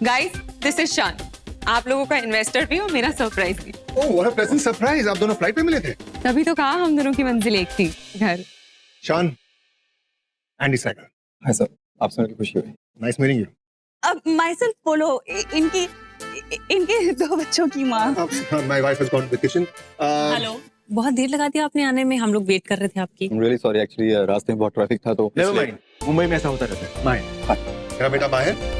Guys, this is शान। आप लोगों का इन्वेस्टर भी और मेरा सरप्राइज भी। Oh what a pleasant surprise. आप दोनों फ्लाइट पे मिले थे? तभी तो कहा हम दोनों की मंजिल एक थी, घर। शान, एंडी साइगर। हाय सर, आपसे मिलकर खुशी हुई। Nice meeting you. अब माई सेल्फ बोलो, इनके दो बच्चों की माँ। My wife has gone to the kitchen. Hello, बहुत देर लगा दी आपने आने में, हम लोग वेट कर रहे थे आपकी। I'm really sorry, actually रास्ते में बहुत ट्रैफिक था तो नेवर माइंड, मुंबई में ऐसा होता रहता है। माइंड। मेरा बेटा बाहर।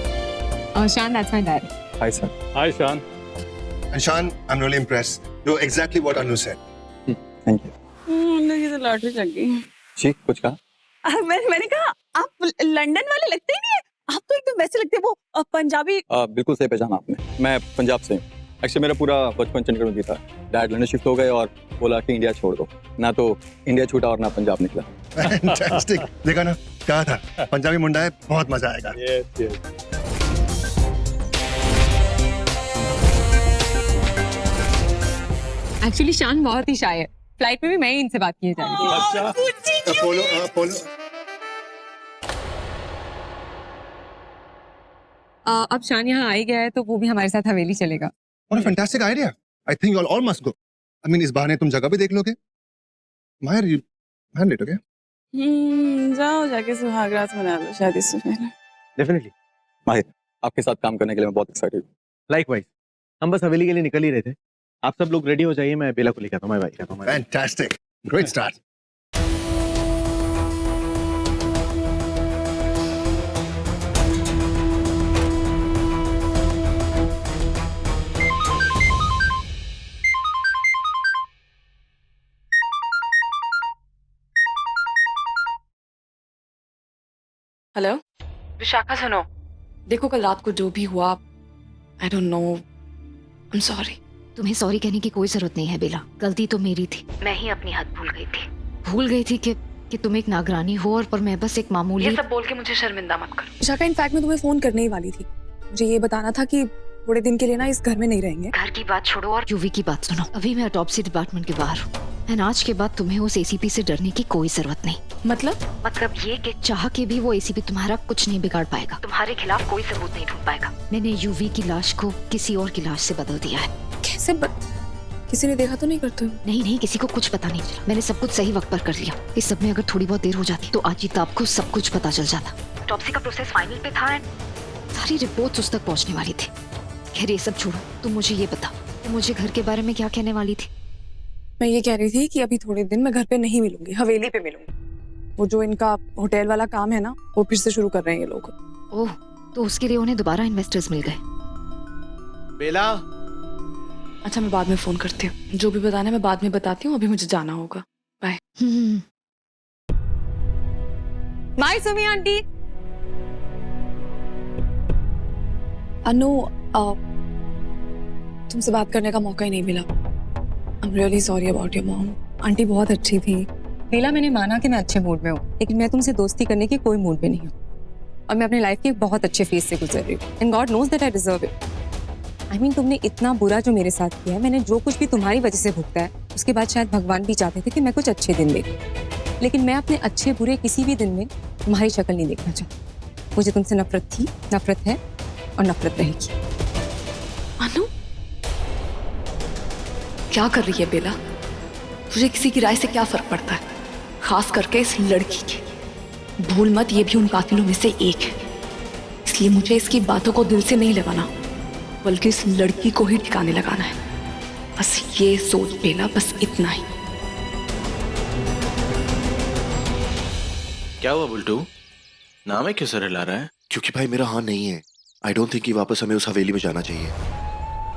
Shan, that's my dad. Hi sir. Hi Shan. And Shan, I'm really impressed. You're exactly what Anu said. Thank you. हम लोग तो लॉटरी लग गई। जी, कुछ कहा? मैंने कहा आप लंदन वाले लगते ही नहीं है, आप तो एकदम वैसे लगते हैं वो पंजाबी। बिल्कुल सही पहचाना आपने। मैं पंजाब से हूँ। एक्चुअली मेरा पूरा बचपन चंडीगढ़ में बीता। डैड लंदन शिफ्ट हो गए और बोला कि इंडिया छोड़ दो। ना तो इंडिया छूटा और ना पंजाब निकला। Fantastic. देखा ना, कहा था पंजाबी मुंडा है, बहुत मजा आएगा। Yes yes. एक्चुअली शान बहुत ही शाय है। फ्लाइट में भी मैं ही इनसे बात किए जा रही थी। अच्छा। अपोलो। अब शान यहाँ आ ही गया है तो वो भी हमारे साथ हवेली चलेगा। What a fantastic idea. I think you all must go. I mean, इस बहाने तुम जगह भी देख लोगे। माहिर, you handle it, okay? जाओ जाके सुहागरात मना लो शादी से पहले। डेफिनेटली। माहिर, आपके साथ काम करने के लिए मैं बहुत एक्साइटेड हूँ। लाइकवाइज। हम बस हवेली के लिए निकल ही रहे थे। आप सब लोग रेडी हो जाइए, मैं बेला को लेकर आता हूँ। मैं भाई। Fantastic. Great start. Hello Vishakha, सुनो, देखो कल रात को जो भी हुआ, I don't know, I am sorry. तुम्हें सॉरी कहने की कोई जरूरत नहीं है बेला, गलती तो मेरी थी। मैं ही अपनी हद भूल गई थी कि तुम एक नागरानी हो और मैं बस एक मामूली। ये सब बोल के मुझे शर्मिंदा मत करो। विशाखा, इनफैक्ट मैं तुम्हें फोन करने ही वाली थी। मुझे ये बताना था कि थोड़े दिन के लिए ना इस घर में नहीं रहेंगे। घर की बात छोड़ो और यूवी की बात सुनो। अभी मैं ऑटोप्सी डिपार्टमेंट के बाहर हूँ एंड आज के बाद तुम्हें उस एसीपी से डरने की कोई जरूरत नहीं। मतलब ये कि चाह के भी वो एसीपी तुम्हारा कुछ नहीं बिगाड़ पाएगा, तुम्हारे खिलाफ कोई सबूत नहीं ढूंढ पाएगा। मैंने यूवी की लाश को किसी और की लाश से बदल दिया है। कैसे किसी ने देखा तो नहीं करते? नहीं, किसी को कुछ पता नहीं चला। मैंने सब कुछ सही वक्त पर कर लिया। इस सब में अगर थोड़ी बहुत देर हो जाती तो आज ही तो आपको सब कुछ पता चल जाता। ऑटोप्सी का प्रोसेस फाइनल पे था एंड सारी रिपोर्ट्स उस तक पहुंचने वाली थी। खैर ये सब छोड़ो, तुम मुझे ये बता, तुम मुझे घर के बारे में क्या कहने वाली थी? मैं ये कह रही थी कि अभी थोड़े दिन मैं घर पे नहीं मिलूंगी, हवेली पे मिलूंगी। वो जो इनका होटल वाला काम है ना, वो फिर से शुरू कर रहे हैं ये लोग। ओह, तो उसके लिए उन्हें दोबारा इन्वेस्टर्स मिल गए। बेला। अच्छा, मैं बाद में फोन करती हूँ। जो भी बताना है मैं बाद में बताती हूँ, अभी मुझे जाना होगा। Bye. Bye Sumi aunty. Anu, तुमसे बात करने का मौका ही नहीं मिला। I am really sorry about your mom. Aunty बहुत अच्छी थी। बेला, मैंने माना कि मैं अच्छे मूड में हूँ, लेकिन मैं तुमसे दोस्ती करने की कोई मूड में नहीं हूँ और मैं अपनी लाइफ के एक बहुत अच्छे फेज से गुजर रही हूँ and God knows that I deserve it. I mean, तुमने इतना बुरा जो मेरे साथ किया है, मैंने जो कुछ भी तुम्हारी वजह से भुगता है, उसके बाद शायद भगवान भी चाहते थे कि मैं कुछ अच्छे दिन देखूं, लेकिन मैं अपने अच्छे बुरे किसी भी दिन में तुम्हारी शक्ल नहीं देखना चाहती। मुझे तुमसे नफरत थी, नफरत है और नफरत रहेगी। अनु, क्या कर रही है बेला? तुझे किसी की राय से क्या फर्क पड़ता है, खास करके इस लड़की के? भूल मत, ये भी उन कातिलों में से एक है, इसलिए मुझे इसकी बातों को दिल से नहीं लगाना, बल्कि इस लड़की को ही ठिकाने लगाना है। बस ये सोच बेला, बस इतना ही। क्या हुआ बुल्टू? नाम है क्यों सर हिला रहा है? क्योंकि भाई मेरा हाँ नहीं है। आई डोंट थिंक कि वापस हमें उस हवेली में जाना चाहिए।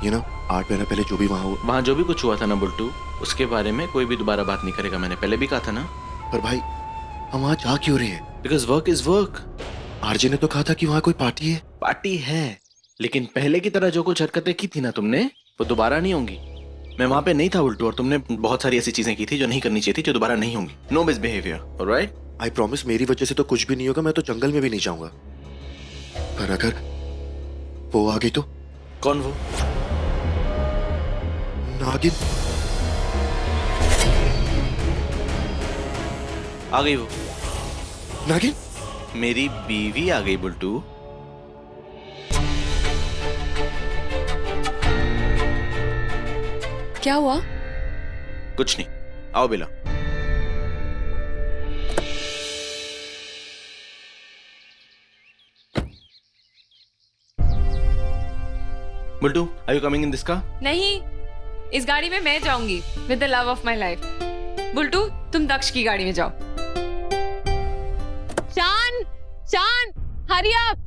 यू नो, 8 महीना पहले जो भी वहाँ जो भी कुछ हुआ था ना बुल्टू, उसके बारे में कोई भी दोबारा बात नहीं करेगा। मैंने पहले भी कहा था ना। पर भाई हम वहाँ जा क्यों रहे हैं? Because work is work. RJ ने तो कहा था कि वहाँ कोई पार्टी है। पार्टी है, लेकिन पहले की तरह जो कुछ हरकतें की थी ना तुमने, वो दोबारा नहीं होंगी। मैं वहाँ पे नहीं था बुल्टू, और तुमने बहुत सारी ऐसी चीजें की थी जो नहीं करनी चाहिए थी, जो दोबारा नहीं होंगी। No misbehaviour, alright? I promise, मेरी वजह से तो कुछ भी नहीं होगा। मैं तो जंगल में भी नहीं जाऊंगा। पर अगर वो आ गई तो? कौन वो? नागिन। आ गई वो नागिन? मेरी बीवी आ गई बुल्टू। क्या हुआ? कुछ नहीं, आओ Bela. Bultu, are you coming in this car? नहीं, इस गाड़ी में मैं जाऊंगी with the love of my life. Bultu, तुम दक्ष की गाड़ी में जाओ। शान, शान, हरी अप।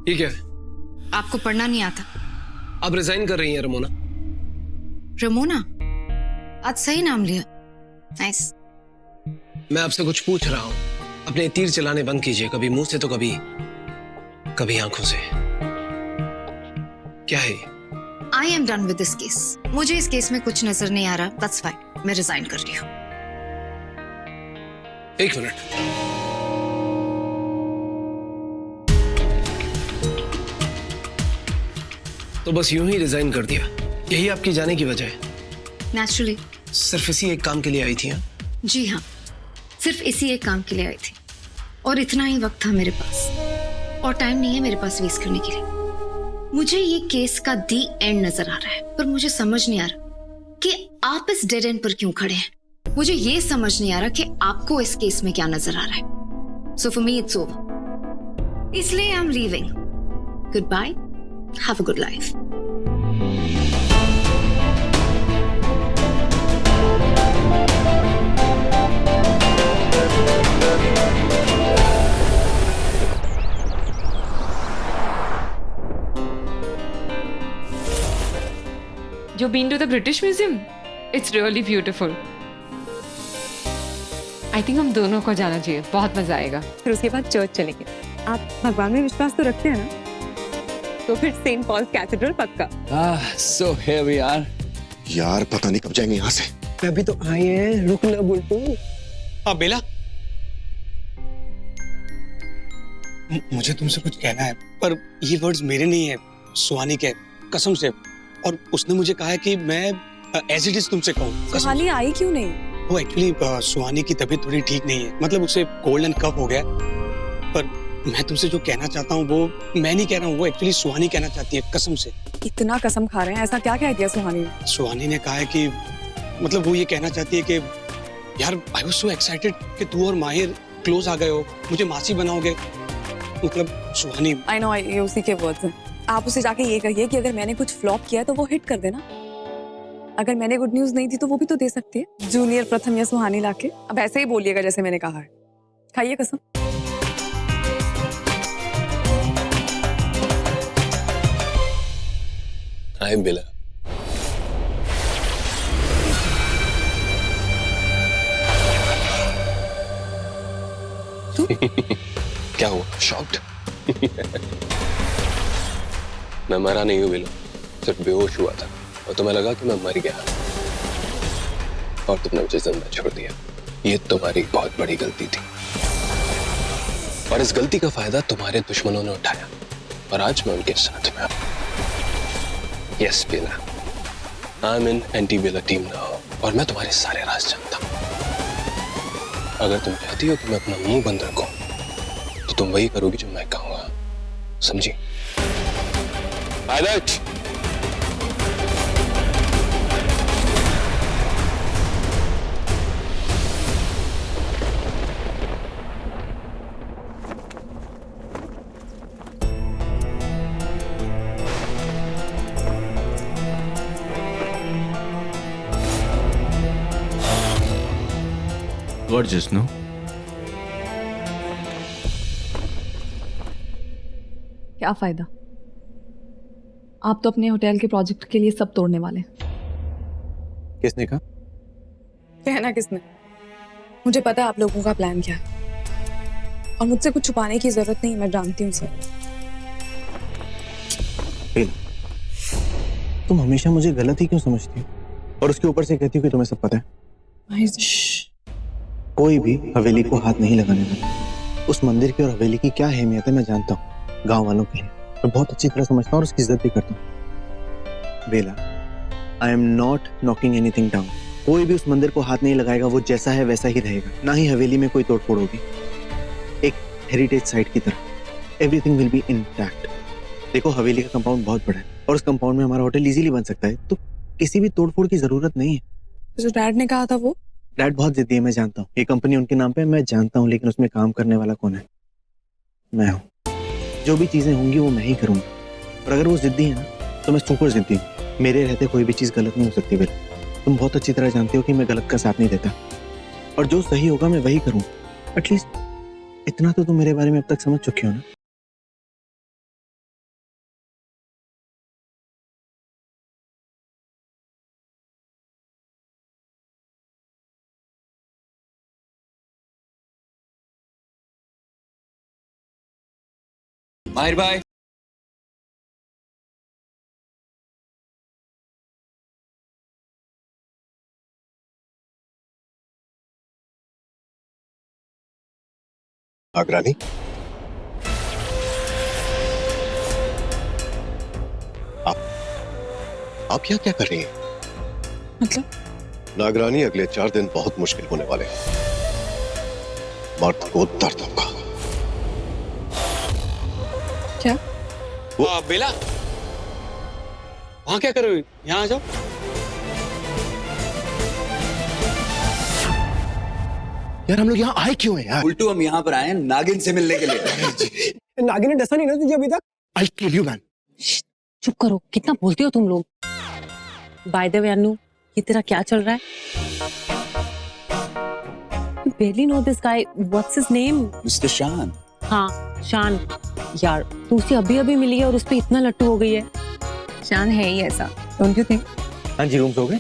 ये क्या है? आपको पढ़ना नहीं आता? आप रिजाइन कर रही हैं रमोना? रमोना? आज सही नाम लिया। नाइस। मैं आपसे कुछ पूछ रहा हूँ, अपने तीर चलाने बंद कीजिए, कभी मुंह से तो कभी आंखों से। क्या है? I am done with this case. मुझे इस केस में कुछ नजर नहीं आ रहा। दैट्स फाइन, मैं रिजाइन कर रही हूँ। एक मिनट। तो बस यूं ही रिजाइन कर दिया? यही आपकी जाने की वजह है? नेचुरली। सिर्फ इसी एक काम के लिए आई थी? हाँ? जी हाँ, सिर्फ इसी एक काम के लिए आई थी और इतना ही वक्त था मेरे पास, और टाइम नहीं है मेरे पास वेस्ट करने के लिए। मुझे ये केस का दी एंड नजर आ रहा है, पर मुझे समझ नहीं आ रहा कि आप इस डेड एंड पर क्यों खड़े हैं। मुझे ये समझ नहीं आ रहा कि आपको इस केस में क्या नजर आ रहा है। So for me it's over, इसलिए I am leaving. Good bye, have a good life. You been to the British Museum? It's really beautiful. I think हम दोनों को जाना चाहिए, बहुत मजा आएगा। फिर उसके बाद चर्च चलेंगे। आप भगवान में विश्वास तो रखते हैं ना? तो फिर सेंट पॉल्स कैथेड्रल पक्का। So here we are. यार पता नहीं कब जाएंगे यहाँ से। अभी तो आए हैं, रुक ना बुल्टू। हाँ बेला, मुझे तुमसे कुछ कहना है, पर ये वर्ड्स मेरे नहीं है, सुहानी के, कसम से। और उसने मुझे कहा है कि मैं एज इट इज तुमसे कहूँ। सुहानी आई क्यों नहीं? वो एक्चुअली सुहानी की तबीयत थोड़ी ठीक नहीं है, मतलब उसे कोल्ड एंड कफ हो गया। पर मैं तुमसे जो कहना चाहता हूँ वो मैं नहीं कह रहा हूँ, वो एक्चुअली सुहानी कहना चाहती है, कसम से। इतना कसम खा रहे हैं, ऐसा क्या कह दिया सुहानी ने? सुहानी ने कहा है कि मतलब वो ये कहना चाहती है कि यार आई वाज सो एक्साइटेड कि तू और माहिर क्लोज आ गए हो, मुझे मासी बनाओगे। मतलब सुहानी, आई नो, ये उसी के वर्ड्स हैं। आप उसे जाके ये कहिए कि अगर मैंने कुछ फ्लॉप किया तो वो हिट कर देना। अगर मैंने गुड न्यूज नहीं दी तो वो भी तो दे सकती है, जूनियर प्रथम या सुहानी लाके। अब ऐसे ही बोलिएगा जैसे मैंने कहा है। खाइए कसम। हाय बेला। क्या हुआ? शॉक्ड? मैं मरा नहीं हूँ बेला, सिर्फ बेहोश हुआ था और तुम्हें लगा कि मैं मर गया और तुमने मुझे जिंदा छोड़ दिया। ये तुम्हारी बहुत बड़ी गलती थी और इस गलती का फायदा तुम्हारे दुश्मनों ने उठाया और आज मैं उनके साथ में हूँ। Yes Bella, I am in anti Bella team now और मैं तुम्हारे सारे राज जानता हूँ। अगर तुम चाहती हो कि मैं अपना मुंह बंद रखूं तो तुम वही करोगी जो मैं कहूंगा, समझी? आदर्श, Gorgeous, no? क्या फायदा? आप तो अपने होटल के प्रोजेक्ट के लिए सब तोड़ने वाले। किसने कहा? कहना किसने? मुझे पता है आप लोगों का प्लान क्या है और मुझसे कुछ छुपाने की जरूरत नहीं, मैं जानती हूँ सर। तुम हमेशा मुझे गलत ही क्यों समझती हो और उसके ऊपर से कहती हो कि तुम्हें सब पता है? कोई भी हवेली को हाथ नहीं लगाने वाला। उस मंदिर की और हवेली की क्या अहमियत है मैं जानता हूँ, गांव वालों के लिए मैं बहुत अच्छी तरह समझता हूँ और उसकी इज्जत भी करता हूँ। Bela, I am not knocking anything down. कोई भी उस मंदिर को हाथ नहीं लगाएगा, वो जैसा है वैसा ही रहेगा, ना ही हवेली में कोई तोड़फोड़ होगी। एक हेरिटेज साइट की तरह। Everything will be intact. देखो हवेली का कंपाउंड बहुत बड़ा है और उस कंपाउंड में हमारा होटल इजीली बन सकता है, तो किसी भी तोड़फोड़ की जरूरत नहीं है। जो डैड ने कहा था वो? डैड बहुत जिद्दी है, मैं जानता हूँ। ये कंपनी उनके नाम पे है, मैं जानता हूँ, लेकिन उसमें काम करने वाला कौन है? मैं हूँ। जो भी चीजें होंगी वो मैं ही करूंगा। और अगर वो जिद्दी है ना, तो मैं सुपर जिद्दी हूँ। मेरे रहते कोई भी चीज गलत नहीं हो सकती। बेटा, तुम बहुत अच्छी तरह जानते हो कि मैं गलत का साथ नहीं देता, और जो सही होगा मैं वही करूंगा। एटलीस्ट इतना तो तुम मेरे बारे में अब तक समझ चुके हो ना। माहिर भाई, नागरानी, आप यहाँ क्या कर रही हैं? मतलब? नागरानी, अगले 4 दिन बहुत मुश्किल होने वाले हैं। मर्द को दर्द होगा। क्या? बेला, वहां क्या कर रहे हो? यहाँ आ जाओ। यार हम लोग यहाँ आए क्यों हैं यार? उल्टू हम यहाँ पर आए हैं नागिन से मिलने के लिए। नागिन ने डसा नहीं ना तुझे अभी तक? I'll kill you, man. चुप करो, कितना बोलते हो तुम लोग। बाय द वे अनु, ये तेरा क्या चल रहा है? You barely know this guy. What's his name? Mister शान। हाँ, शान। यार, तू उसे अभी मिली है और उस पे इतना लट्टू हो गई है। शान है ही ऐसा, डोंट यू थिंक? हाँ जी, रूम्स हो गए।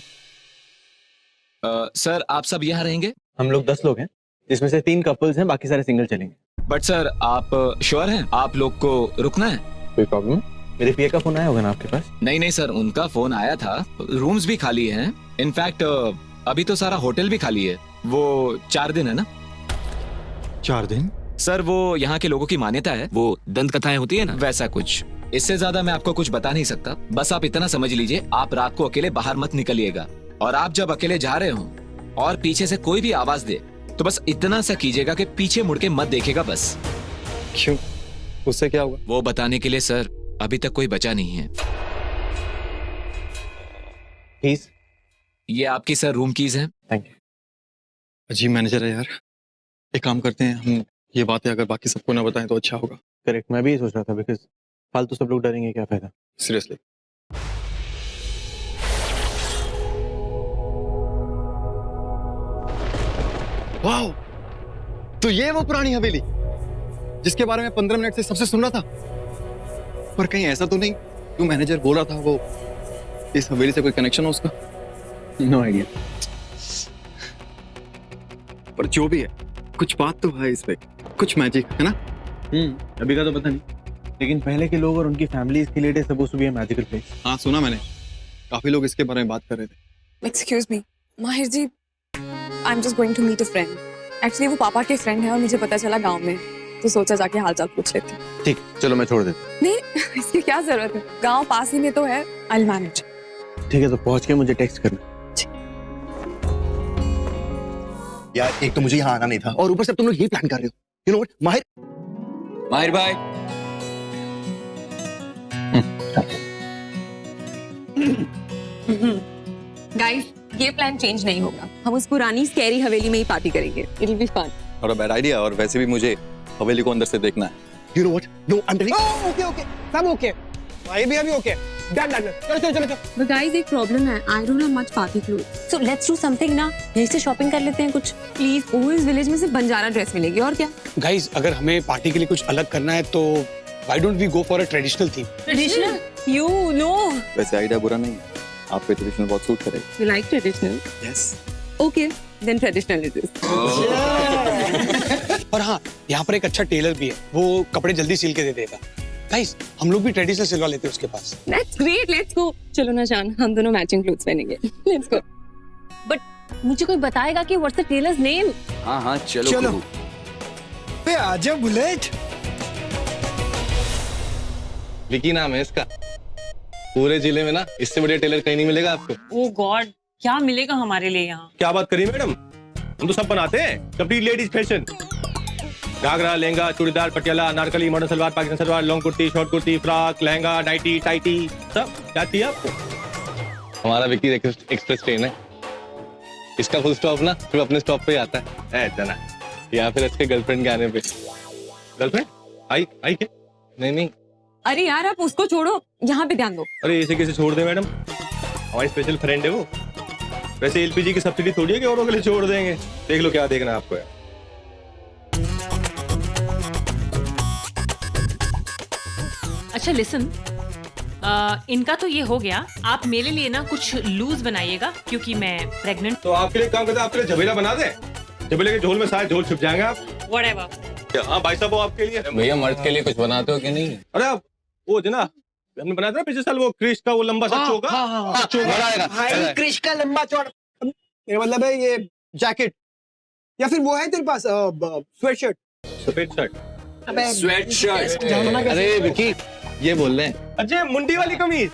सर आप सब यहाँ रहेंगे? हम लोग 10 लोग हैं, जिसमें से 3 कपल्स हैं, बाकी सारे सिंगल चलेंगे। बट सर आप श्योर हैं आप लोग को रुकना है? कोई प्रॉब्लम है? मेरे पीए का फोन आया होगा ना आपके पास? नहीं सर, उनका फोन आया था। रूम्स भी खाली हैं। इनफैक्ट अभी तो सारा होटल भी खाली है। वो 4 दिन है ना? 4 दिन? सर वो यहाँ के लोगों की मान्यता है, वो दंत कथाएं होती है ना, वैसा कुछ। इससे ज्यादा मैं आपको कुछ बता नहीं सकता। बस आप इतना समझ लीजिए, आप रात को अकेले बाहर मत निकलिएगा, और आप जब अकेले जा रहे हो और पीछे से कोई भी आवाज दे तो बस इतना सा कीजिएगा कि पीछे मुड़ के मत देखेगा बस। क्यों? उससे क्या होगा? वो बताने के लिए सर अभी तक कोई बचा नहीं है। कीज? ये आपकी सर रूम कीज हैं। Thank you. अजीब मैनेजर है यार। एक काम करते हैं, हम ये बातें अगर बाकी सबको ना बताएं तो अच्छा होगा। करेक्ट, मैं भी सोच रहा था, बिकॉज फालतू सब लोग डरेंगे, क्या फायदा। सीरियसली। वाओ, तो ये वो पुरानी हवेली जिसके बारे में 15 मिनट से सबसे सुन रहा था। पर कहीं ऐसा तो नहीं जो मैनेजर बोल रहा था वो इस हवेली से कोई कनेक्शन हो उसका? No idea. पर जो भी है, कुछ बात तो है इस पे, कुछ मैजिक है ना? अभी का तो पता नहीं, लेकिन पहले के लोग और उनकी फैमिलीज के लिए supposed to be a magical place. हाँ सुना मैंने, काफी लोग इसके बारे में बात कर रहे थे। Excuse me Mahir ji, I am just going to meet a friend. Actually वो पापा के फ्रेंड है और मुझे पता चला गांव में, तो सोचा जाके हालचाल पूछ लेते हैं। ठीक, चलो मैं छोड़ देता हूँ। नहीं, इसकी क्या जरूरत है, गांव पास ही में तो है। I will manage. ठीक है, तो पहुंच के मुझे टेक्स्ट करना। यार एक तो मुझे यहाँ आना नहीं था, और ऊपर से तुम लोग ये प्लान कर रहे हो। यू नो व्हाट माहिर? माहिर भाई, गाइस, ये प्लान चेंज नहीं होगा। हम उस पुरानी स्कैरी हवेली में ही पार्टी करेंगे। It will be fun. और बैड आइडिया, और वैसे भी मुझे हवेली को अंदर से देखना है। You know what? No, I am telling. Okay okay, सब ओके, भाई भी अभी ओके। डन डन, चलो। But guys, एक प्रॉब्लम है। I don't have much party clothes. So let's do something ना, यहीं से शॉपिंग कर लेते हैं कुछ। Please, ओवेस विलेज में सिर्फ बंजारा ड्रेस मिलेगी, और क्या? गाइस, अगर हमें पार्टी के लिए कुछ अलग करना है तो why don't we go for a traditional theme? Traditional? You no. वैसे आइडिया बुरा नहीं है, आप पे ट्रेडिशनल बहुत सूट करेगा। You like traditional? Yes. Okay, then traditional it is. और हाँ, यहाँ पर एक अच्छा टेलर भी है, वो कपड़े जल्दी सिल के दे देगा। गाइस, हम लोग भी ट्रेडिशनल सिलवा लेते हैं उसके पास। That's great. Let's go. चलो ना जान, हम दोनों मैचिंग क्लोथ्स पहनेंगे। Let's go. But मुझे कोई बताएगा कि what's the tailor's name? हाँ चलो। बे आजा बुलेट। विकी नाम है इसका। पूरे जिले में ना इससे बढ़िया टेलर कहीं नहीं मिलेगा आपको। Oh God, क्या मिलेगा हमारे लिए यहाँ? क्या बात करी मैडम, हम तो सब बनाते हैं, complete ladies fashion. Ghagra, lehenga, churidar, Patiala, Anarkali, modern salwar, Pakistani salwar, long kurti, short kurti, frock, lehenga, nightie, टाइटी, सब क्या चाहिए आपको? हमारा विक्की एक्सप्रेस ट्रेन है, इसका फुल स्टॉप ना सिर्फ अपने स्टॉप पे ही आता है जना, या फिर इसके गर्लफ्रेंड के आने पे। गर्लफ्रेंड आई आई क्या? नहीं, अरे यार आप उसको छोड़ो, यहाँ पे ध्यान दो। अरे इसे कैसे छोड़ दे मैडम, हमारी स्पेशल फ्रेंड है वो। वैसे एलपीजी की सब्सिडी थोड़ी है कि औरों के लिए छोड़ देंगे। देख लो क्या देखना है आपको यार। अच्छा लिसन, इनका तो ये हो गया, आप मेरे लिए ना कुछ लूज बनाइएगा क्योंकि मैं प्रेग्नेंट। तो आपके लिए काम करते हैं, आपके लिए झबेला बना दे। झबेले के झोल में सारे झोल छिप जाएंगे आप। व्हाटएवर। हाँ भाई साहब, वो आपके लिए। भैया मर्द के लिए कुछ बनाते हो कि नहीं? अरे आप वो जना हमने बनाया था ना पिछले साल, वो क्रिश का वो लंबा सा चोगा। भाई क्रिश का लंबा चौड़ा, मेरा मतलब है ये जैकेट, या फिर वो है तेरे पास स्वेटशर्ट? सफेद शर्ट, स्वेट शर्ट। अरे विक्की ये बोल रहे हैं। अजय मुंडी वाली कमीज।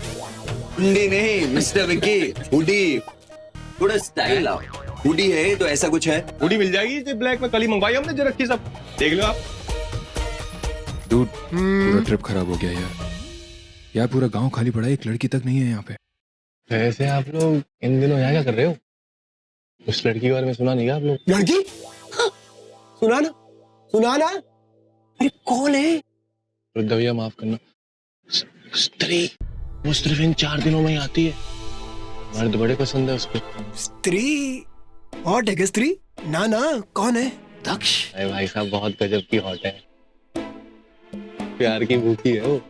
हुडी नहीं मिस्टर विक्की, हुडी, थोड़ा स्टाइल आओ। हुडी है तो ऐसा कुछ है? हुडी मिल जाएगी, जो ब्लैक में कली मंगवाई हमने, जो रखी सब देख लो आप। डूड, पूरा ट्रिप खराब हो गया यार पूरा गांव खाली पड़ा है, एक लड़की तक नहीं है यहाँ पे। वैसे आप लोग इन दिनों यहाँ क्या कर रहे हो? उस लड़की के बारे में सुना नहीं आप लोग? लड़की? हाँ, सुना ना। अरे कौन है? रुद्र भैया माफ करना, स्त्री, वो सिर्फ इन 4 दिनों में ही आती है। मर्द बड़े पसंद है उसको। स्त्री? हॉट है स्त्री? ना कौन है? दक्ष। अरे भाई साहब बहुत गजब की हॉट है, प्यार की भूखी है वो।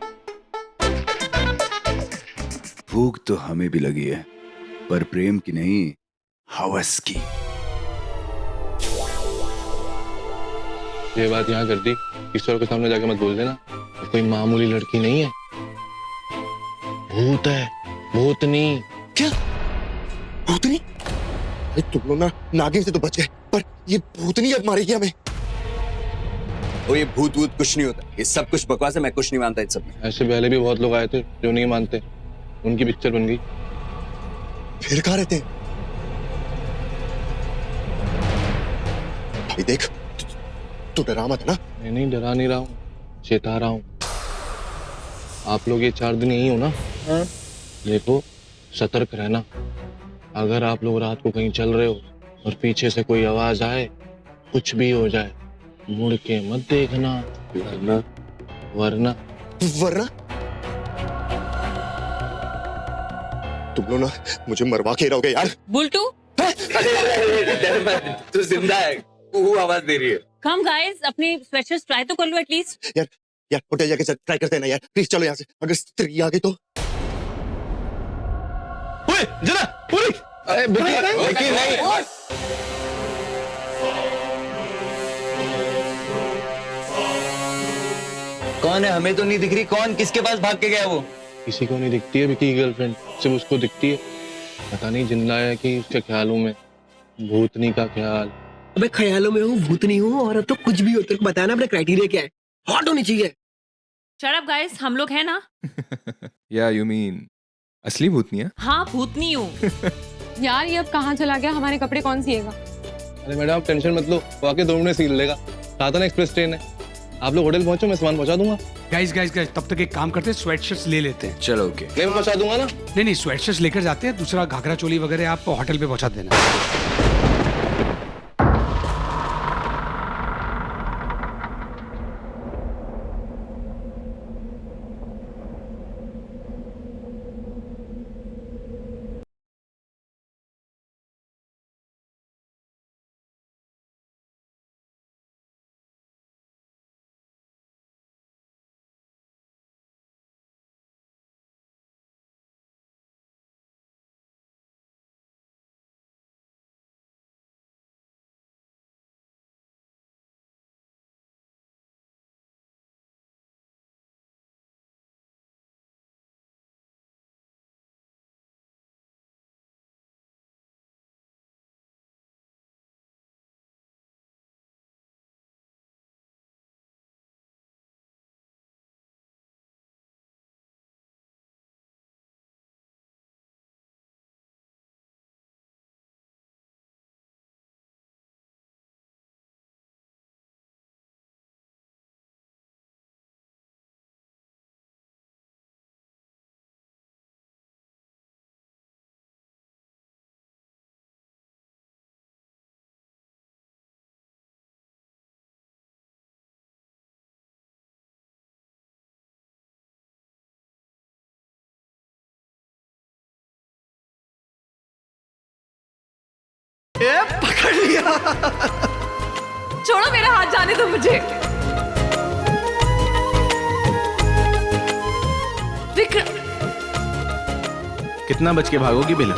भूख तो हमें भी लगी है, पर प्रेम की नहीं, हवस की। ये बात यहाँ कर दी, ईश्वर के सामने जाके मत बोल देना। कोई मामूली लड़की नहीं है, भूत है, भूतनी। क्या भूतनी? अरे तुम लोग ना नागिन से तो बच गए, पर ये भूतनी अब मारेगी हमें। और ये भूत कुछ नहीं होता, ये सब कुछ बकवास है, मैं कुछ नहीं मानता इन सब में। ऐसे पहले भी बहुत लोग आए थे जो नहीं मानते, उनकी पिक्चर बन गई। फिर कहाँ रहते हैं? भाई देख, तू डरा मत ना। मैं नहीं डरा नहीं रहा हूँ, चेता रहा हूँ। आप लोग ये 4 दिन यही हो ना? हाँ। देखो सतर्क रहना, अगर आप लोग रात को कहीं चल रहे हो और पीछे से कोई आवाज आए, कुछ भी हो जाए, मुड़ के मत देखना, वरना तुम लोग ना मुझे मरवा के रहोगे यार। बुलटू, तू जिंदा है, वो आवाज दे रही है। कम गाइस, अपनी स्वेटशर्ट ट्राई तो कर लो एटलीस्ट। यार होटल जाके ट्राई करते हैं ना यार, प्लीज चलो यहाँ से। अगर स्त्री आ गई तो जरा पूरी। अरे विक्की नहीं। कौन है? हमें तो नहीं दिख रही। कौन? किसके पास भाग के गया वो? किसी को नहीं दिखती है विक्की की गर्लफ्रेंड, सिर्फ उसको दिखती है। पता नहीं जिंदा है कि उसके ख्यालों में। भूतनी का ख्याल। अबे ख्यालों में हूँ, भूतनी हूँ, और तो कुछ भी हो। तेरे को बताया ना अपना क्राइटेरिया क्या है? हॉट होनी चाहिए। शट अप गाइस, हम लोग हैं ना। या यू मीन असली भूतनी है? हाँ भूतनी हूँ। यार ये अब कहाँ चला गया, हमारे कपड़े कौन सिएगा? अरे मैडम आप टेंशन मत लो, वो आके 2 मिनट में सील लेगा। साधन एक्सप्रेस ट्रेन है, आप लोग होटल पहुंचो, मैं सामान पहुंचा दूंगा। गाइस तब तक एक काम करते हैं, स्वेटशर्ट्स ले लेते हैं। चलो ओके, मैं पहुंचा दूंगा ना। नहीं स्वेटशर्ट्स लेकर जाते हैं, दूसरा घाघरा चोली वगैरह आप होटल पे पहुंचा देना। छोड़ो मेरा हाथ, जाने दो मुझे। विक्रम, कितना बच के भागोगी बेला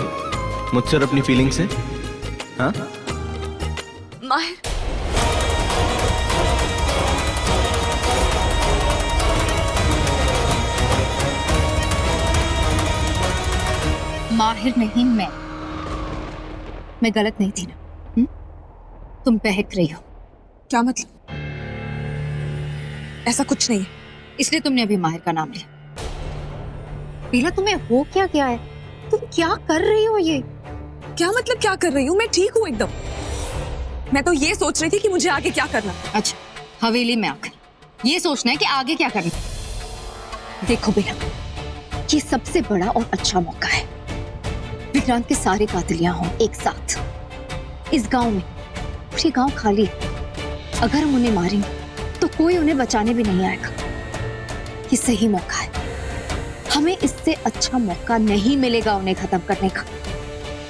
मुझसे और अपनी फीलिंग से? हाँ माहिर, माहिर नहीं, मैं गलत नहीं थी ना? तुम बहक रही हो। क्या मतलब? ऐसा कुछ नहीं है। इसलिए तुमने अभी माहिर का नाम लिया। पीला, तुम्हें हो क्या गया है? तुम क्या कर रही हो ये? क्या मतलब क्या कर रही हूँ? मैं ठीक हूँ एकदम। मैं तो ये सोच रही थी कि मुझे आगे क्या करना। अच्छा, हवेली में आकर ये सोचना है कि आगे क्या करना। देखो बेला, ये सबसे बड़ा और अच्छा मौका है। विक्रांत के सारे कातिल यहाँ हों एक साथ इस गांव में। ये गांव खाली है। अगर हम उन्हें मारेंगे तो कोई उन्हें बचाने भी नहीं आएगा। ये सही मौका है। हमें इससे अच्छा मौका नहीं मिलेगा उन्हें खत्म करने का।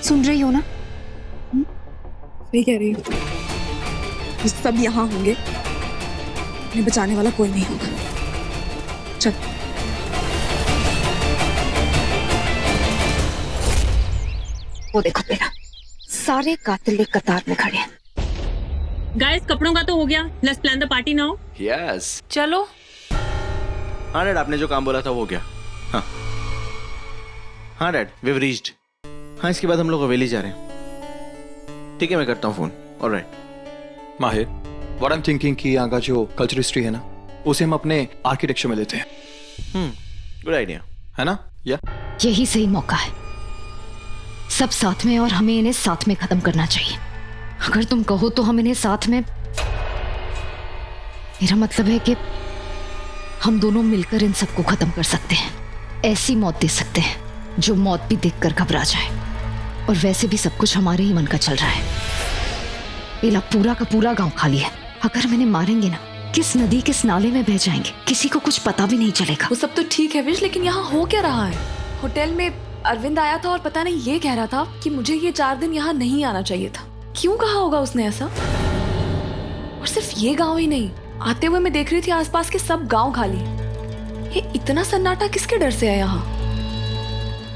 सुन रही हो ना? सही कह रही हो। ये सब यहाँ होंगे, उन्हें बचाने वाला कोई नहीं होगा। चल। वो देखो बेटा, सारे कातिल एक कतार में खड़े हैं। गाइस, कपड़ों का तो हो गया। Let's plan the party now. Yes, चलो। हाँ डैड, आपने जो काम बोला था वो हो गया। हाँ हाँ डैड, वी हैव रीच्ड। हाँ, इसके बाद हम लोग हवेली जा रहे हैं। ठीक है, मैं करता हूँ फोन। ऑलराइट माहिर, व्हाट आई एम थिंकिंग कि यहाँ का जो कल्चर हिस्ट्री है ना, उसे हम अपने आर्किटेक्चर में लेते हैं। गुड आइडिया है ना? या यही सही मौका है। सब साथ में, और हमें इन्हें साथ में खत्म करना चाहिए। अगर तुम कहो तो हम इन्हें साथ में, मेरा मतलब है कि हम दोनों मिलकर इन सबको खत्म कर सकते हैं। ऐसी मौत दे सकते हैं जो मौत भी देखकर घबरा जाए। और वैसे भी सब कुछ हमारे ही मन का चल रहा है। बेला, पूरा का पूरा गांव खाली है। अगर हम इन्हें मारेंगे ना, किस नदी किस नाले में बह जाएंगे किसी को कुछ पता भी नहीं चलेगा। वो सब तो ठीक है विश, लेकिन यहाँ हो क्या रहा है? होटल में अरविंद आया था और पता नहीं ये कह रहा था कि मुझे ये 4 दिन यहाँ नहीं आना चाहिए था। क्यों कहा होगा उसने ऐसा? और सिर्फ ये गांव ही नहीं, आते हुए मैं देख रही थी आसपास के सब गांव खाली। ये इतना सन्नाटा किसके डर से है यहाँ?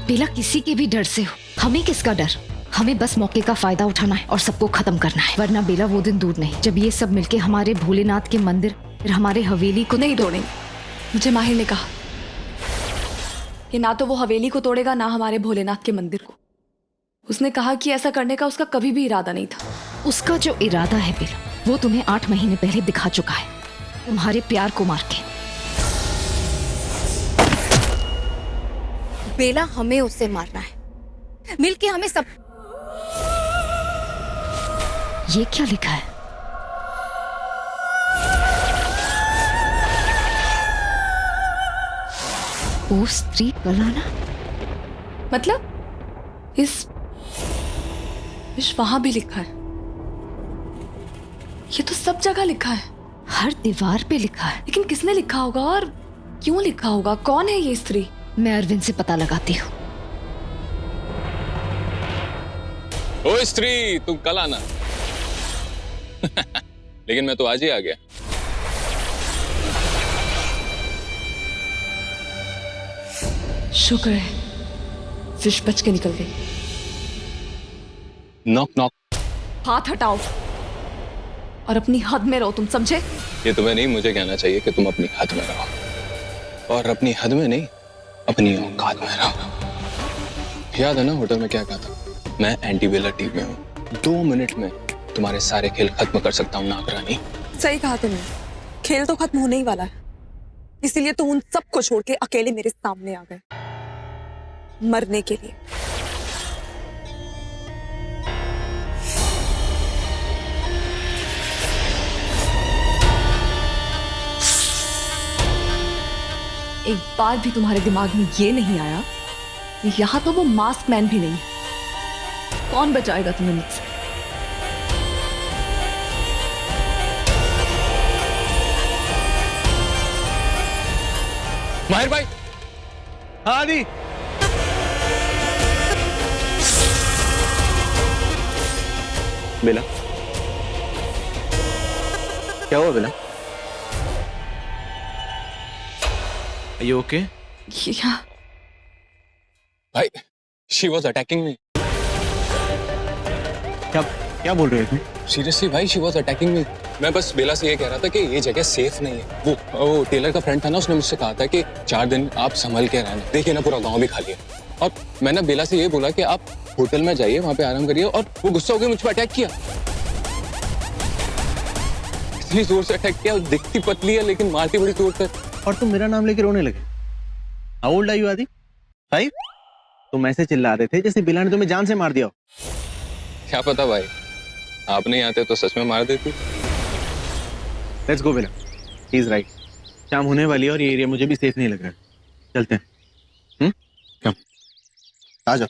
बेला, किसी के भी डर से हो, हमें किसका डर? हमें बस मौके का फायदा उठाना है और सबको खत्म करना है। वरना बेला, वो दिन दूर नहीं जब ये सब मिलके हमारे भोलेनाथ के मंदिर, फिर हमारे हवेली को नहीं तोड़ेंगे। मुझे माहिर ने कहा कि ना तो वो हवेली को तोड़ेगा, ना हमारे भोलेनाथ के मंदिर को। उसने कहा कि ऐसा करने का उसका कभी भी इरादा नहीं था। उसका जो इरादा है बेला, वो तुम्हें 8 महीने पहले दिखा चुका है, तुम्हारे प्यार को मार के। बेला, हमें उसे मारना है, मिलके हमें सब। ये क्या लिखा है? ओ स्त्री कलाना। मतलब इस वहां भी लिखा है। ये तो सब जगह लिखा है, हर दीवार पे लिखा है। लेकिन किसने लिखा होगा और क्यों लिखा होगा? कौन है ये स्त्री? मैं अरविंद से पता लगाती हूँ। ओ स्त्री, तुम कल आना। लेकिन मैं तो आज ही आ गया। शुक्र है फिश बच के निकल गई। Knock knock. हाथ हटाओ और अपनी हद में रहो, तुम समझे? ये तुम्हें नहीं, मुझे कहना चाहिए कि तुम अपनी हद में रहो। और अपनी हद में नहीं, अपनी औकात में रहो। याद है ना होटल में क्या कहा था? मैं एंटी बेला टीम में हूँ। 2 मिनट में तुम्हारे सारे खेल खत्म कर सकता हूँ नागरानी। सही कहा तुमने, खेल तो खत्म होने ही वाला है। इसीलिए तुम उन सबको छोड़ के अकेले मेरे सामने आ गए, मरने के लिए। एक बार भी तुम्हारे दिमाग में ये नहीं आया कि यहाँ तो वो मास्क मैन भी नहीं है। कौन बचाएगा तुम्हें मुझसे? माहिर भाई। हाँ आदि। बेला, क्या हुआ बेला? Are you okay? Yeah. भाई शी वॉज अटैकिंग मी। क्या बोल रहे थे? सीरियसली भाई शी वॉज अटैकिंग मी। मैं बस बेला से ये कह रहा था कि ये जगह सेफ नहीं है। वो टेलर का फ्रेंड था ना, उसने मुझसे कहा था कि 4 दिन आप संभल के रहना। देखिए ना पूरा गांव भी खाली है। और मैंने बेला से ये बोला कि आप होटल में जाइए, वहां पे आराम करिए, और वो गुस्सा होकर मुझ पर अटैक किया। इतनी जोर से अटैक किया, दिखती पतली है लेकिन मारती बड़ी जोर से। और तुम मेरा नाम लेके रोने लगे। हाउ ओल्ड आर यू आदि? 5? तुम ऐसे चिल्ला रहे थे जैसे बिला ने तुम्हें जान से मार दिया हो। क्या पता भाई, आप नहीं आते तो सच में मार देती। लेट्स गो बिला, ही इज राइट। शाम होने वाली है और ये एरिया मुझे भी सेफ नहीं लग रहा है। चलते हैं। कम आ जाओ।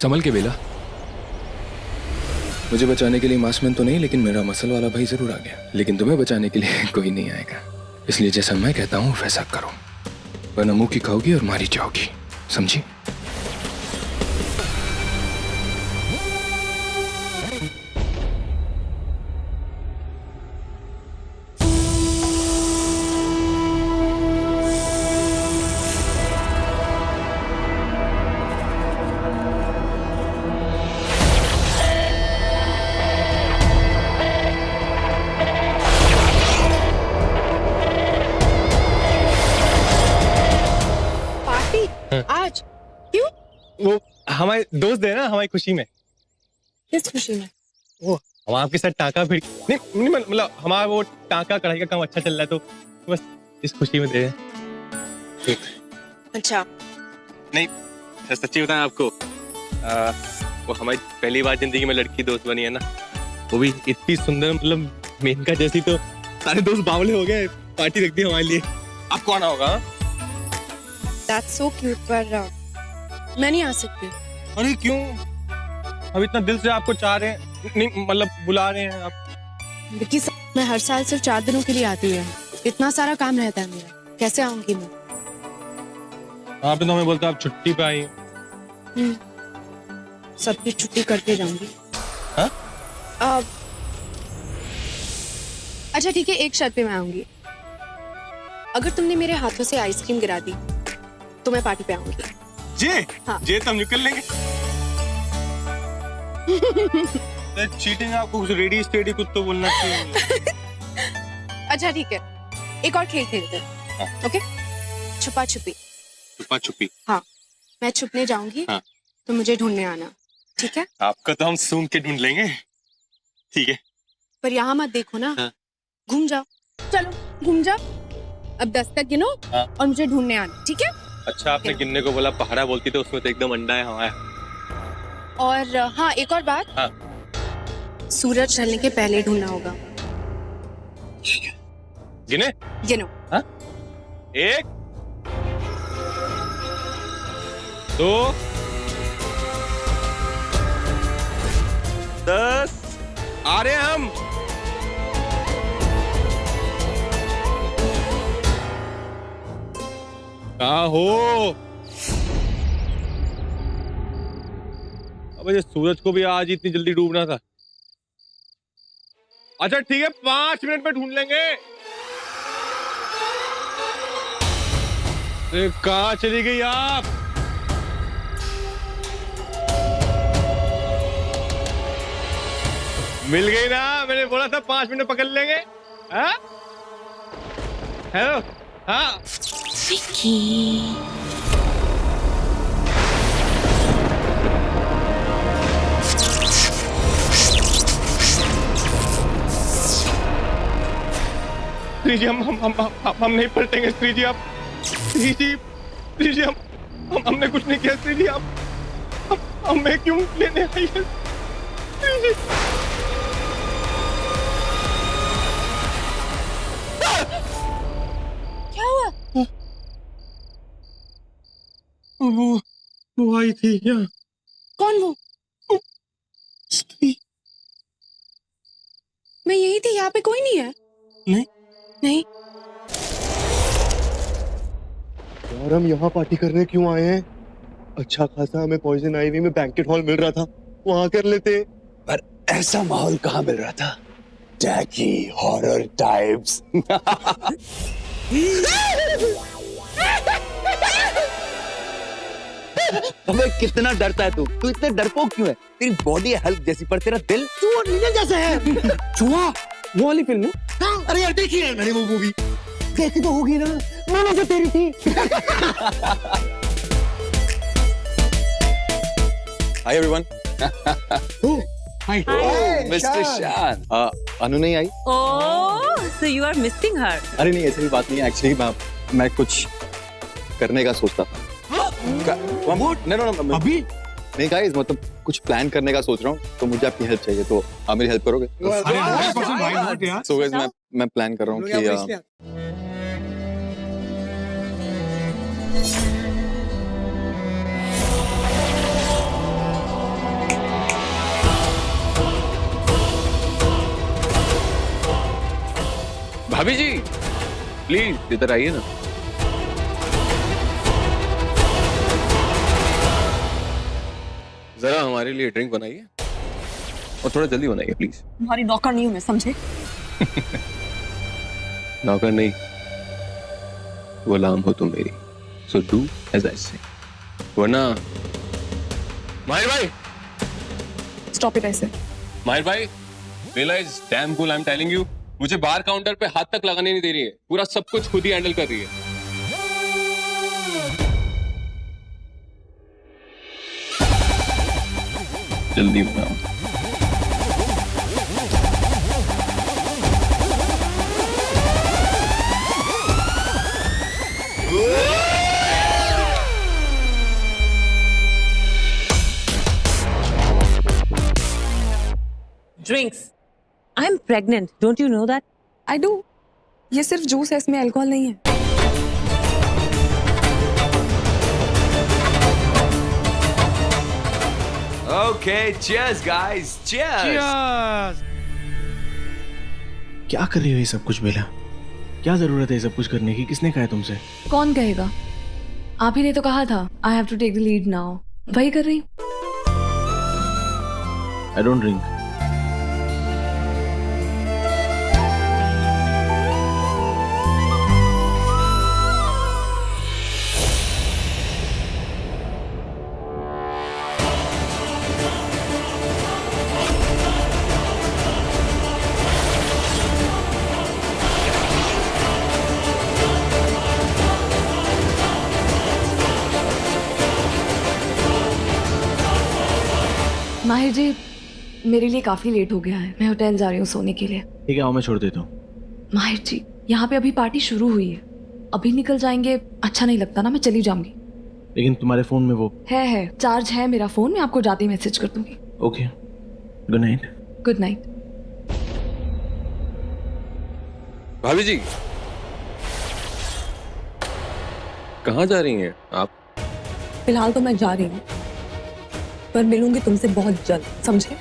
संभल के बेला। मुझे बचाने के लिए मासमैन तो नहीं, लेकिन मेरा मसल वाला भाई जरूर आ गया। लेकिन तुम्हें बचाने के लिए कोई नहीं आएगा, इसलिए जैसा मैं कहता हूँ वैसा करो, वरना मुंह की खाओगी और मारी जाओगी, समझी? आज क्यों? वो हमारे दोस्त है ना, हमारी खुशी में। किस खुशी में? वो हम आपके साथ टाँका भिड़ नहीं मतलब हमारा वो टाँका कढ़ाई का काम अच्छा चल रहा है, तो बस इस खुशी में दे रहे। अच्छा नहीं सच्ची बताएं आपको, वो हमारी पहली बार जिंदगी में लड़की दोस्त बनी है ना, वो भी इतनी सुंदर, मतलब मेनका जैसी। तो सारे दोस्त बावले हो गए, पार्टी रख दी हमारे लिए। आपको आना होगा। That's so cute, पर मैं नहीं आ सकती। अरे क्यों? हम इतना दिल से आपको चाह रहे हैं, नहीं मतलब बुला रहे हैं आप। विक्की, मैं हर साल सिर्फ 4 दिनों के लिए आती हूँ। इतना सारा काम रहता है मेरा, कैसे आऊंगी मैं? आप तो हमें बोलते आप छुट्टी पे आई। सबकी छुट्टी करके जाऊंगी। हाँ? अच्छा ठीक है, एक शर्त पे मैं आऊंगी। अगर तुमने मेरे हाथों से आइसक्रीम गिरा दी तो मैं पार्टी पे आऊंगी। जी हाँ। जी तो हम निकल लेंगे। चीटिंग, आपको कुछ रेडी स्टेडी कुछ तो बोलना चाहिए। अच्छा ठीक है, एक और खेल खेलते हैं। हाँ। ओके, छुपा छुपी। छुपा छुपी? हाँ, मैं छुपने जाऊंगी। हाँ। तो मुझे ढूंढने आना, ठीक है? आपका तो हम सूंघ के ढूंढ लेंगे। ठीक है, पर यहाँ मत देखो ना। हाँ। घूम जाओ, चलो घूम जाओ। अब 10 तक गिनो। हाँ। और मुझे ढूंढने आना, ठीक है? अच्छा आपने गिनने को बोला, पहाड़ा बोलती तो उसमें तो एकदम अंडा है हमारा। और हाँ, एक और बात। हाँ। सूरज ढलने के पहले ढूंढना होगा। गिने? गिनो। हाँ? 1 2 10 आ रहे हैं हम। कहाँ हो? अब ये सूरज को भी आज इतनी जल्दी डूबना था। अच्छा ठीक है, 5 मिनट में ढूंढ लेंगे। कहाँ चली गई आप? मिल गई ना, मैंने बोला था 5 मिनट पकड़ लेंगे। हाँ? हेलो? हाँ? श्री जी, हम नहीं पलटेंगे। श्री जी, आप श्री जी, हमने कुछ नहीं किया। श्री जी, आप हमें क्यों लेने आई है? श्री जी। क्या हुआ? वो आई थी क्या? कौन वो? मैं यही थी, यहाँ पे कोई नहीं है। नहीं नहीं। यार हम यहाँ पार्टी करने क्यों आए हैं? अच्छा खासा हमें पॉइजन आईवी में बैंकेट हॉल मिल रहा था, वहां कर लेते। पर ऐसा माहौल कहाँ मिल रहा था? Tacky horror types. अबे कितना डरता है तू इतना डरपोक क्यों है? तेरी बॉडी हल्क जैसी पर तेरा दिल चूहा नीले जैसा है। चूहा वो वाली फिल्म है? हाँ, अरे यार देखी है मैंने वो मूवी। देखी तो होगी ना, मैंने जो तेरी थी। Hi everyone. हाय मिस्टर शान। अनु नहीं आई? ओह, so you are missing her. अरे नहीं, ऐसी बात नहीं है। एक्चुअली मैं कुछ करने का सोचता था। No, अभी नहीं गाइस, मतलब कुछ प्लान करने का सोच रहा हूँ, तो मुझे आपकी हेल्प चाहिए, तो आप मेरी हेल्प करोगे? सो गाइस मैं प्लान कर रहा हूँ कि भाभी जी प्लीज इधर आइए ना। जरा हमारे लिए ड्रिंक बनाइए और थोड़ा जल्दी बनाइए प्लीज। तुम्हारी नौकर नहीं हूं मैं, समझे? नौकर नहीं, गुलाम हो तुम मेरी। सो डू एज आई से, वरना माहिर भाई। स्टॉप इट ऐसे। माहिर भाई, Bela is damn cool, I am telling you. मुझे बाहर काउंटर पे हाथ तक लगाने नहीं दे रही है, पूरा सब कुछ खुद ही हैंडल कर रही है। जल्दी बनाओ। Drinks. I'm pregnant. Don't you know that? I do. ये सिर्फ जूस है, इसमें अल्कोहल नहीं है। Okay, cheers guys, cheers. क्या कर रही हो ये सब कुछ बेला? क्या जरूरत है ये सब कुछ करने की? किसने कहा है तुमसे? कौन कहेगा? आप ही ने तो कहा था I have to take the lead now. वही कर रही हूँ। I don't drink. Mahir ji, मेरे लिए काफी लेट हो गया है, मैं होटल जा रही हूँ सोने के लिए। ठीक है, आओ मैं छोड़ देता हूँ। माहिर जी, यहाँ पे अभी पार्टी शुरू हुई है, अभी निकल जाएंगे अच्छा नहीं लगता ना, मैं चली जाऊंगी। लेकिन तुम्हारे फोन में वो है चार्ज है मेरा फोन, मैं आपको जाते ही मैसेज कर दूंगी। Okay, good night. Good night. भाभी जी कहाँ जा रही हैं आप? फिलहाल तो मैं जा रही हूँ, पर मिलूंगी तुमसे बहुत जल्द, समझे?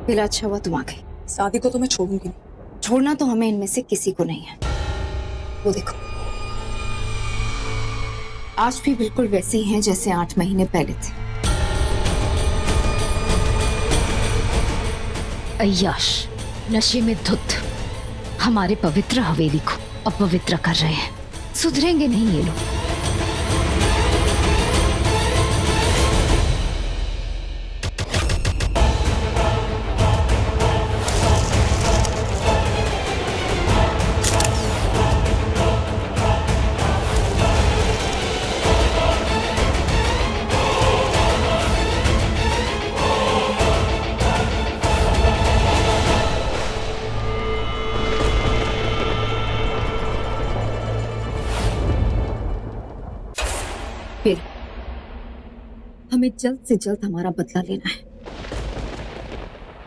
बेला, अच्छा हुआ तुम आ गई। शादी को तो मैं छोड़ूंगी नहीं। छोड़ना तो हमें इनमें से किसी को नहीं है। वो देखो, आज भी बिल्कुल वैसे ही हैं जैसे 8 महीने पहले थे। अय्याश नशे में धुत हमारे पवित्र हवेली को अपवित्र कर रहे हैं। सुधरेंगे नहीं ये लोग। फिर हमें जल्द से जल्द हमारा बदला लेना है।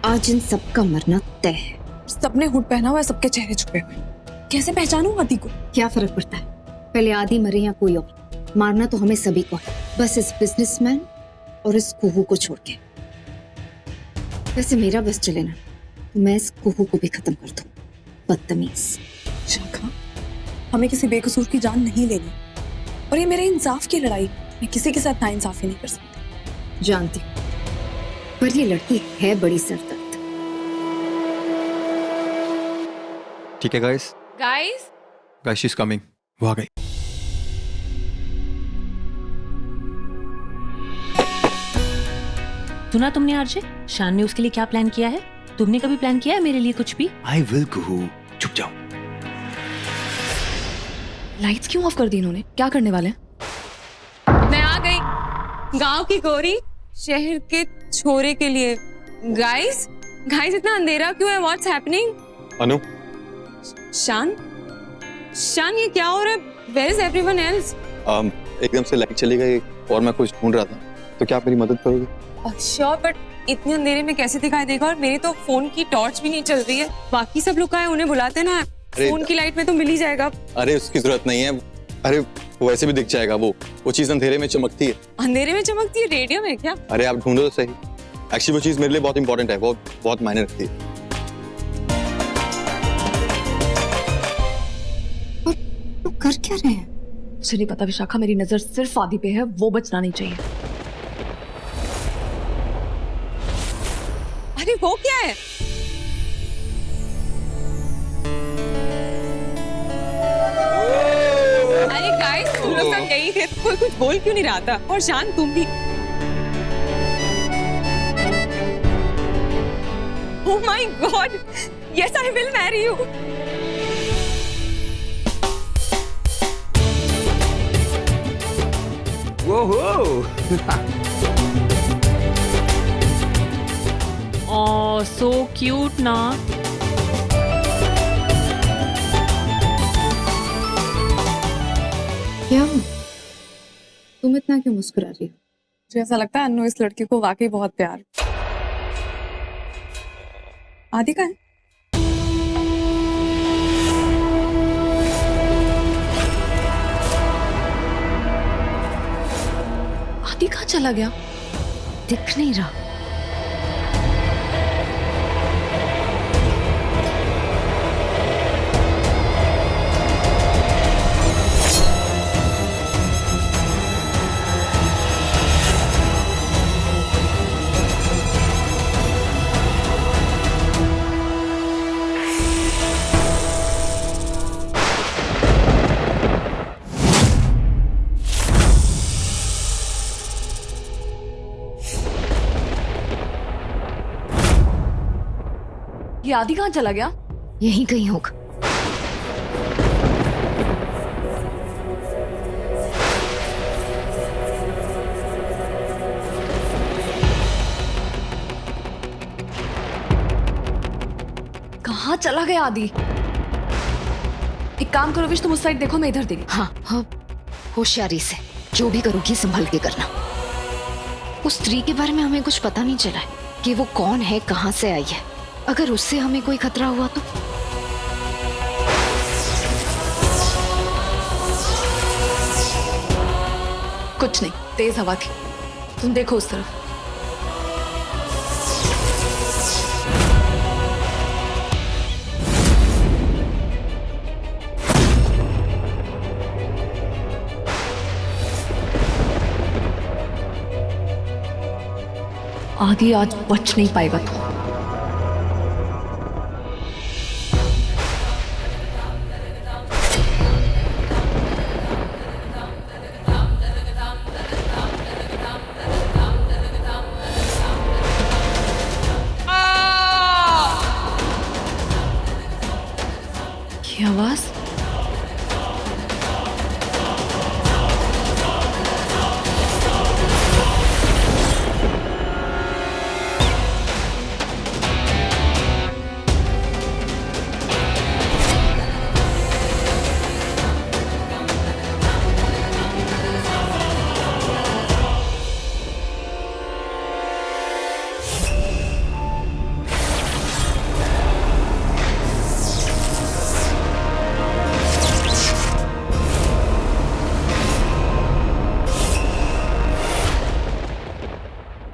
आज इन सबका मरना तय है। सबने हुड पहना हुआ है, सबके चेहरे छुपे हुए। कैसे पहचानूं आदि को? क्या फर्क पड़ता है, पहले आदि मरे या कोई और, मारना तो हमें सभी को है। बस इस बिजनेसमैन और इस कुहू को छोड़ के। वैसे मेरा बस चले ना तो मैं इस कुहू को भी खत्म कर दूं। बदतमीज। शाखा, हमें किसी बेकसूर की जान नहीं लेनी, और ये मेरे इंसाफ की लड़ाई, मैं किसी के साथ नाइंसाफी नहीं कर सकती। जानती हूँ, पर ये लड़की है बड़ी सरदर्द। ठीक है guys, guys she is coming. वो आ गई। सुना तुमने आरजे, शान ने उसके लिए क्या प्लान किया है? तुमने कभी प्लान किया है मेरे लिए कुछ भी? आई विल कुहू, चुप जाओ। लाइट्स क्यों ऑफ कर दी इन्होंने? क्या करने वाले हैं? मैं आ गई, गांव की गोरी शहर के छोरे के लिए। गाइस इतना अंधेरा क्यों है? What's happening? अनु, शान ये क्या हो रहा है? Where is everyone else? एकदम से लाइट चली गई और मैं कुछ ढूंढ रहा था, तो क्या आप मेरी मदद करोगे? श्योर, बट इतने अंधेरे में कैसे दिखाई देगा? और मेरी तो फोन की टॉर्च भी नहीं चल रही है। बाकी सब लोग कहाँ हैं? उन्हें बुलाते ना, फोन की लाइट में तो मिल ही जाएगा। अरे उसकी जरूरत नहीं है, अरे वो वैसे भी दिख जाएगा। वो चीज अंधेरे में चमकती है। अंधेरे में चमकती है? रेडियम है क्या? अरे आप ढूंढो तो सही। एक्चुअली वो चीज मेरे लिए बहुत इंपॉर्टेंट है, वो बहुत मायने रखती है। कर क्या रहे हैं? मुझे नहीं पता विशाखा, मेरी नजर सिर्फ आदि पे है, वो बचना नहीं चाहिए। अरे वो क्या है? अरे गाइस, तुम लोग सब यही थे, कोई कुछ बोल क्यों नहीं रहा था? और शान तुम भी। Oh my God! Yes, I will marry you. Oh, so cute ना। क्या तुम इतना क्यों मुस्कुरा रही हो? मुझे ऐसा लगता है अन्नू इस लड़की को वाकई बहुत प्यार। आदि का है? आदि कहाँ चला गया? दिख नहीं रहा। ये आदि कहाँ चला गया? यहीं कहीं होगा। कहाँ चला गया आदि? एक काम करो विश, तुम उस साइड देखो, मैं इधर देखी। हाँ, होशियारी से जो भी करोगी संभल के करना। उस स्त्री के बारे में हमें कुछ पता नहीं चला है कि वो कौन है, कहाँ से आई है। अगर उससे हमें कोई खतरा हुआ तो? कुछ नहीं, तेज हवा थी। तुम देखो उस तरफ। आदि आज बच नहीं पाएगा तू। ये आवाज